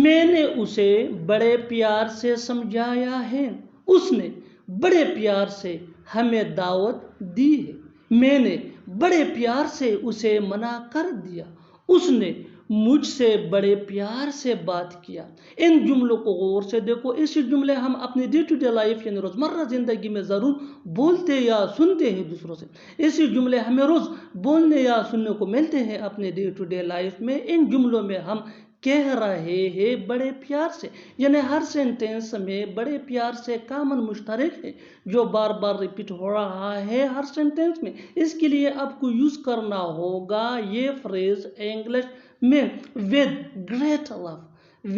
میں نے اسے بڑے پیار سے سمجھایا ہے، اس نے بڑے پیار سے ہمیں دعوت دی ہے۔ میں نے بڑے پیار سے اسے منع کر دیا، اس نے مجھ سے بڑے پیار سے بات کیا۔ ان جملوں کو غور سے دیکھو۔ ایسے جملے ہم اپنی ڈے ٹو ڈے لائف یعنی روزمرہ زندگی میں ضرور بولتے یا سنتے ہیں دوسروں سے۔ ایسے جملے ہمیں روز بولنے یا سننے کو ملتے ہیں اپنے ڈے ٹو ڈے لائف میں۔ ان جملوں میں ہم کہہ رہے ہیں بڑے پیار سے، یعنی ہر سینٹینس میں بڑے پیار سے کامن مشترک ہے جو بار بار ریپیٹ ہو رہا ہے ہر سینٹینس میں۔ اس کے لیے آپ کو یوز کرنا ہوگا یہ فریز انگلش میں with great love۔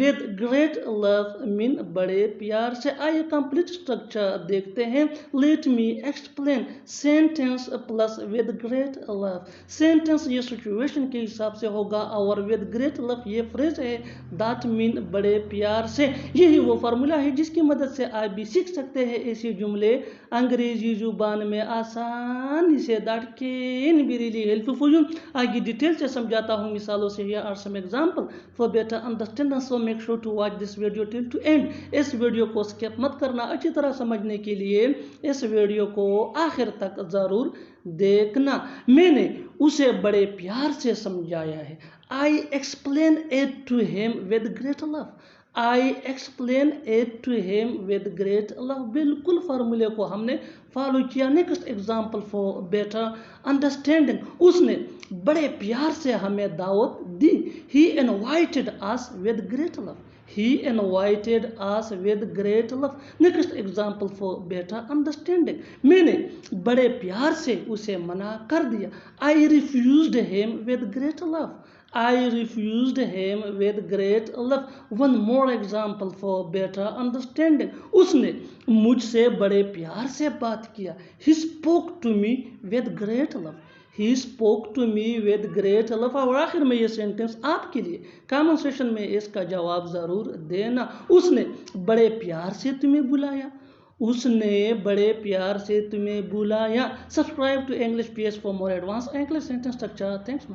with great love mean بڑے پیار سے۔ آئیے کمپلیٹ اسٹرکچر دیکھتے ہیں۔ Let me explain sentence plus with great love۔ Sentence یہ سچویشن کے حساب سے ہوگا اور with great love یہ فریز ہے that mean بڑے پیار سے۔ یہی وہ فارمولا ہے جس کی مدد سے آپ بھی سیکھ سکتے ہیں ایسے جملے انگریزی زبان میں آسانی سے۔ that can be really helpful for you۔ آگے ڈیٹیل سے سمجھاتا ہوں مثالوں سے۔ Here are some examples for better understanding, so make sure to watch this video till to end۔ اس ویڈیو کو سکپ مت کرنا، اچھی طرح سمجھنے کے لیے اس ویڈیو کو آخر تک ضرور دیکھنا۔ میں نے اسے بڑے پیار سے سمجھایا ہے۔ I explain it to him with great love۔ I explain it to him with great love۔ بالکل فارمولے کو ہم نے فالو کیا۔ Next example for better understanding. اس نے بڑے پیار سے ہمیں دعوت دی۔ He invited us with great love۔ He invited us with great love۔ Next example for better understanding. میں نے بڑے پیار سے اسے منع کر دیا۔ I refused him with great love۔ I refused him with great love۔ One more example for better understanding۔ اس نے مجھ سے بڑے پیار سے بات کیا۔ He spoke to me with great love۔ He spoke to me with great love۔ اور آخر میں یہ سینٹنس آپ کے لیے کامن سیشن میں اس کا جواب ضرور دینا۔ اس نے بڑے پیار سے تمہیں بلایا۔ اس نے بڑے پیار سے تمہیں بلایا۔ Subscribe to English PS for more advanced English sentence structure۔ Thanks man۔